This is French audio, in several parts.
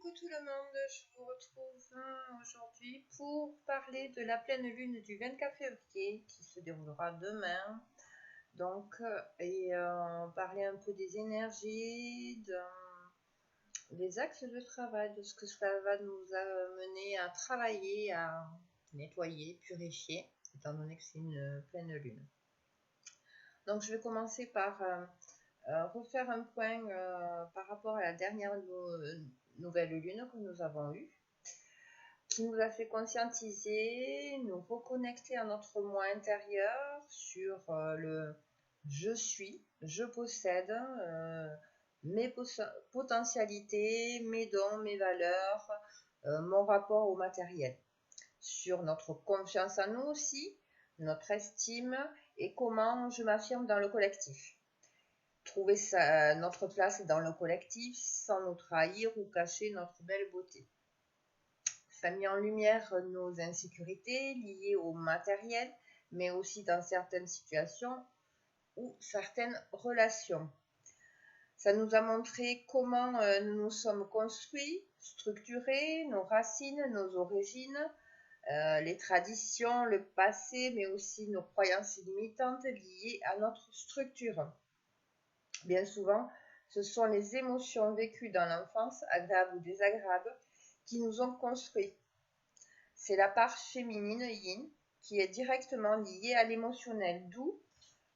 Coucou tout le monde, je vous retrouve aujourd'hui pour parler de la pleine lune du 24 février qui se déroulera demain. Parler un peu des énergies, des axes de travail, de ce que ça va nous amener à travailler, à nettoyer, purifier, étant donné que c'est une pleine lune. Donc je vais commencer par refaire un point par rapport à la dernière nouvelle lune que nous avons eue, qui nous a fait conscientiser, nous reconnecter à notre moi intérieur sur le je suis, je possède, mes potentialités, mes dons, mes valeurs, mon rapport au matériel, sur notre confiance en nous aussi, notre estime et comment je m'affirme dans le collectif. Trouver notre place dans le collectif sans nous trahir ou cacher notre belle beauté. Ça a mis en lumière nos insécurités liées au matériel, mais aussi dans certaines situations ou certaines relations. Ça nous a montré comment nous nous sommes construits, structurés, nos racines, nos origines, les traditions, le passé, mais aussi nos croyances limitantes liées à notre structure. Bien souvent, ce sont les émotions vécues dans l'enfance, agréables ou désagréables, qui nous ont construits. C'est la part féminine yin qui est directement liée à l'émotionnel, d'où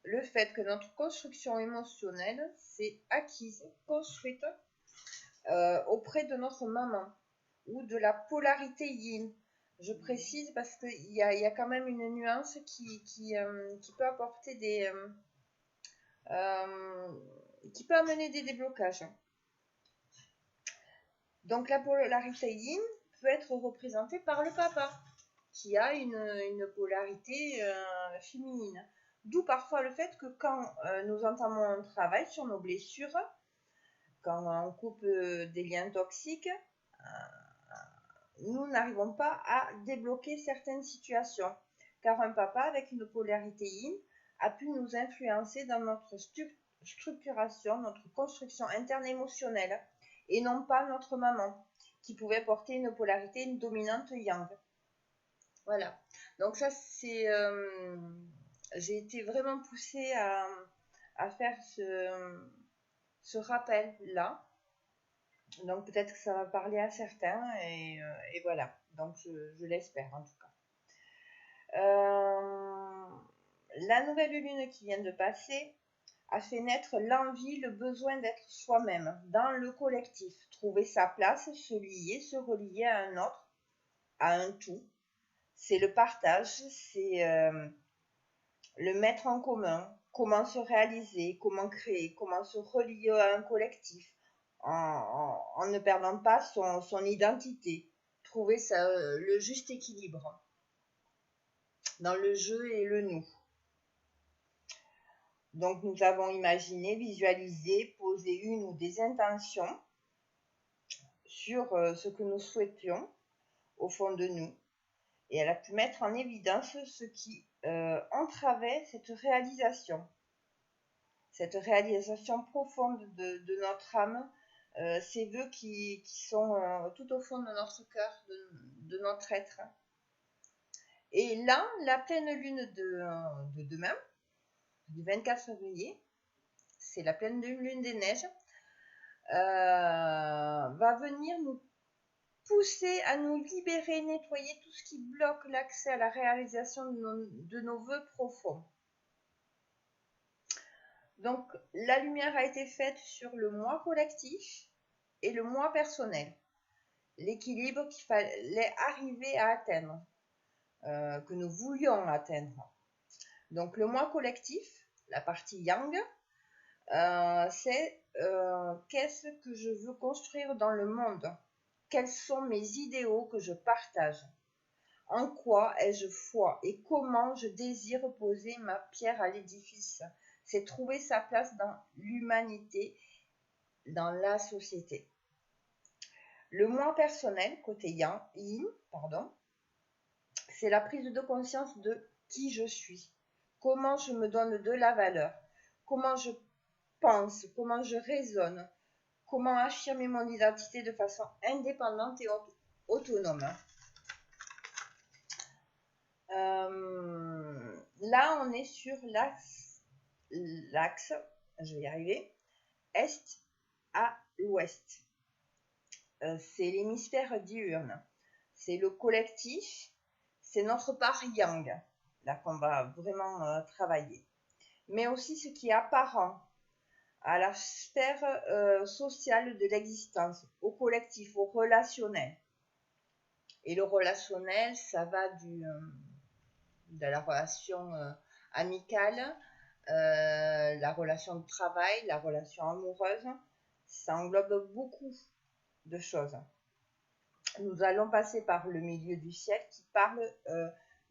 le fait que notre construction émotionnelle s'est acquise, construite auprès de notre maman, ou de la polarité yin. Je précise parce qu'il y a quand même une nuance qui peut apporter qui peut amener des déblocages. Donc la polarité yin peut être représentée par le papa, qui a une polarité féminine. D'où parfois le fait que quand nous entamons un travail sur nos blessures, quand on coupe des liens toxiques, nous n'arrivons pas à débloquer certaines situations. Car un papa avec une polarité yin a pu nous influencer dans notre structuration, notre construction interne émotionnelle, et non pas notre maman, qui pouvait porter une polarité, une dominante yang. Voilà. Donc ça, c'est... j'ai été vraiment poussée à faire ce rappel-là. Donc peut-être que ça va parler à certains, et voilà. Donc je l'espère en tout cas. La nouvelle lune qui vient de passer a fait naître l'envie, le besoin d'être soi-même dans le collectif, trouver sa place, se lier, se relier à un autre, à un tout. C'est le partage, c'est le mettre en commun, comment se réaliser, comment créer, comment se relier à un collectif en ne perdant pas son identité, trouver le juste équilibre dans le je et le nous. Donc nous avons imaginé, visualisé, posé une ou des intentions sur ce que nous souhaitions au fond de nous. Et elle a pu mettre en évidence ce qui entravait cette réalisation profonde de notre âme, ces vœux qui sont tout au fond de notre cœur, de notre être. Et là, la pleine lune de demain, du 24 février, c'est la pleine lune des neiges, va venir nous pousser à nous libérer, nettoyer tout ce qui bloque l'accès à la réalisation de nos vœux profonds. Donc, la lumière a été faite sur le moi collectif et le moi personnel. L'équilibre qu'il fallait arriver à atteindre, que nous voulions atteindre. Donc, le moi collectif, la partie yang, c'est qu'est-ce que je veux construire dans le monde? Quels sont mes idéaux que je partage? En quoi ai-je foi et comment je désire poser ma pierre à l'édifice? C'est trouver sa place dans l'humanité, dans la société. Le moi personnel, côté yin, c'est la prise de conscience de qui je suis, comment je me donne de la valeur, comment je pense, comment je raisonne, comment affirmer mon identité de façon indépendante et autonome. Là, on est sur l'axe, je vais y arriver, est à l'ouest. C'est l'hémisphère diurne, c'est le collectif, c'est notre part yang, là qu'on va vraiment travailler. Mais aussi ce qui est apparent à la sphère sociale de l'existence, au collectif, au relationnel. Et le relationnel, ça va de la relation amicale, la relation de travail, la relation amoureuse. Ça englobe beaucoup de choses. Nous allons passer par le milieu du ciel qui parle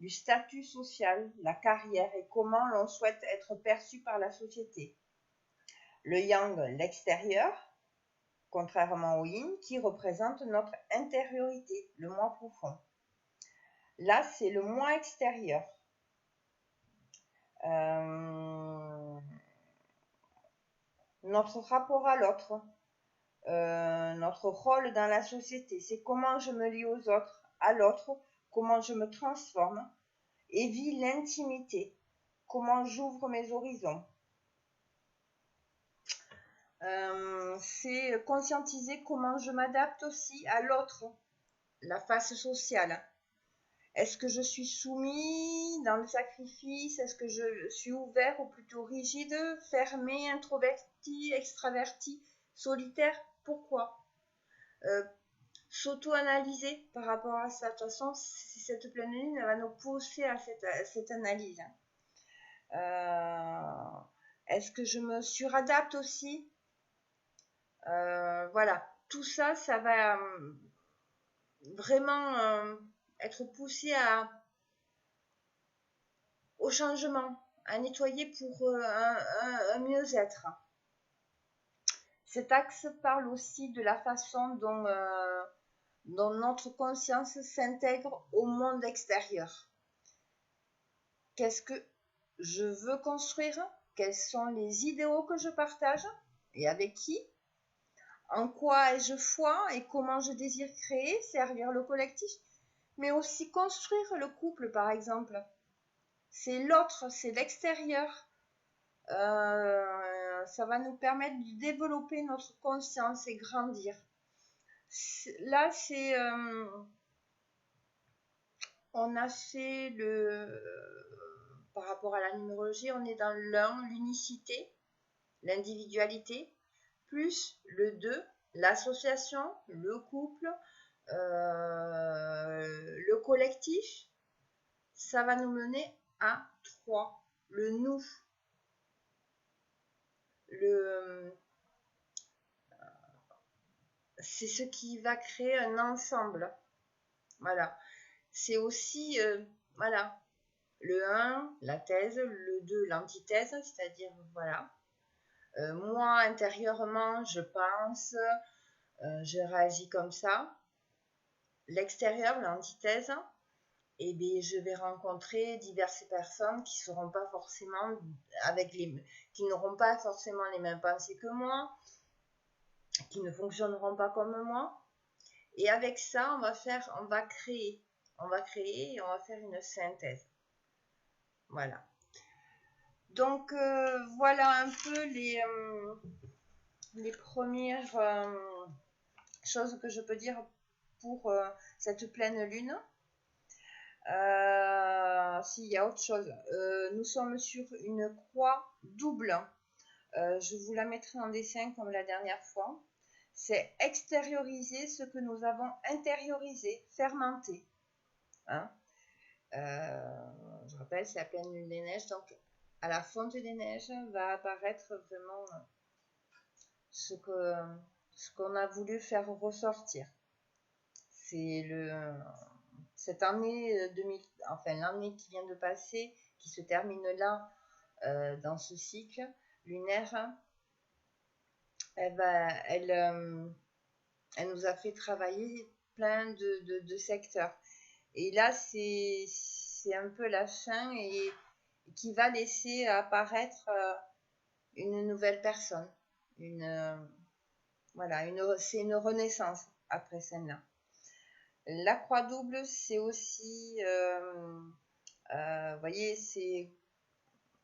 du statut social, la carrière et comment l'on souhaite être perçu par la société. Le yang, l'extérieur, contrairement au yin, qui représente notre intériorité, le moi profond. Là, c'est le moi extérieur. Notre rapport à l'autre, notre rôle dans la société, c'est comment je me lie aux autres, à l'autre, comment je me transforme et vis l'intimité, comment j'ouvre mes horizons. C'est conscientiser comment je m'adapte aussi à l'autre, la face sociale. Est-ce que je suis soumis dans le sacrifice? Est-ce que je suis ouvert ou plutôt rigide, fermé, introverti, extraverti, solitaire? Pourquoi? S'auto-analyser par rapport à ça. De toute façon, cette pleine lune va nous pousser à cette analyse. Est-ce que je me suradapte aussi? Voilà, tout ça, ça va vraiment être poussé au changement, à nettoyer pour un mieux-être. Cet axe parle aussi de la façon dont notre conscience s'intègre au monde extérieur. Qu'est-ce que je veux construire? Quels sont les idéaux que je partage et avec qui? En quoi ai-je foi et comment je désire créer, servir le collectif, mais aussi construire le couple par exemple. C'est l'autre, c'est l'extérieur. Ça va nous permettre de développer notre conscience et grandir. Là, c'est... on a fait par rapport à la numérologie, on est dans l'1, l'unicité, l'individualité, plus le 2, l'association, le couple, le collectif. Ça va nous mener à 3, le nous. C'est ce qui va créer un ensemble. Voilà. C'est aussi, voilà, le 1, la thèse, le 2, l'antithèse, c'est-à-dire, voilà, moi, intérieurement, je pense, je réagis comme ça. L'extérieur, l'antithèse, et bien, je vais rencontrer diverses personnes qui seront pas forcément qui n'auront pas forcément les mêmes pensées que moi, qui ne fonctionneront pas comme moi. Et avec ça, on va créer et on va faire une synthèse. Voilà. Donc, voilà un peu les premières choses que je peux dire pour cette pleine lune. S'il y a autre chose, nous sommes sur une croix double. Je vous la mettrai en dessin comme la dernière fois. C'est extérioriser ce que nous avons intériorisé, fermenté. Hein, je rappelle, c'est la pleine lune des neiges, donc à la fonte des neiges va apparaître vraiment ce qu'on a voulu faire ressortir. C'est cette année l'année qui vient de passer, qui se termine là dans ce cycle lunaire. Elle nous a fait travailler plein de secteurs. Et là, c'est un peu la fin et qui va laisser apparaître une nouvelle personne, Voilà, c'est une renaissance après celle-là. La croix double, c'est aussi, vous voyez,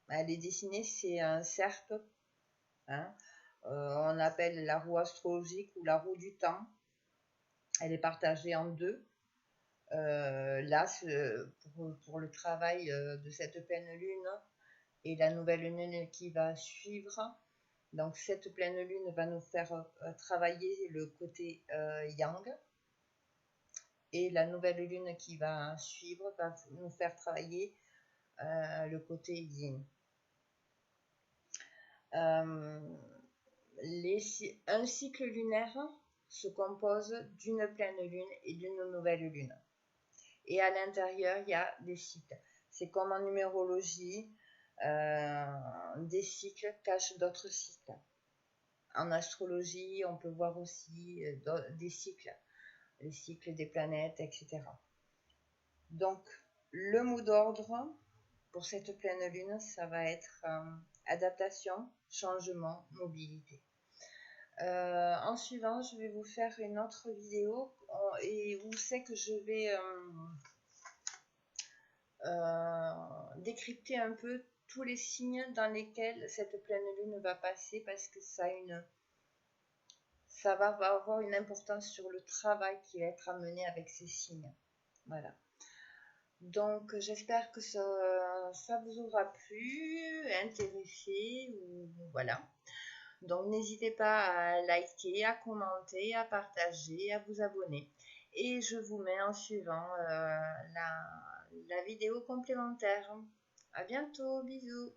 elle est dessinée, c'est un cercle, hein, on appelle la roue astrologique ou la roue du temps. Elle est partagée en deux. Là, pour le travail de cette pleine lune et la nouvelle lune qui va suivre. Donc cette pleine lune va nous faire travailler le côté yang, et la nouvelle lune qui va suivre va nous faire travailler le côté yin. Un cycle lunaire se compose d'une pleine lune et d'une nouvelle lune. Et à l'intérieur, il y a des cycles. C'est comme en numérologie, des cycles cachent d'autres cycles. En astrologie, on peut voir aussi des cycles, les cycles des planètes, etc. Donc, le mot d'ordre pour cette pleine lune, ça va être adaptation, changement, mobilité. En suivant, je vais vous faire une autre vidéo et où c'est que je vais décrypter un peu tous les signes dans lesquels cette pleine lune va passer, parce que ça va avoir une importance sur le travail qui va être amené avec ces signes. Voilà. Donc j'espère que ça vous aura plu, intéressé, ou voilà. Donc n'hésitez pas à liker, à commenter, à partager, à vous abonner. Et je vous mets en suivant la vidéo complémentaire. À bientôt, bisous.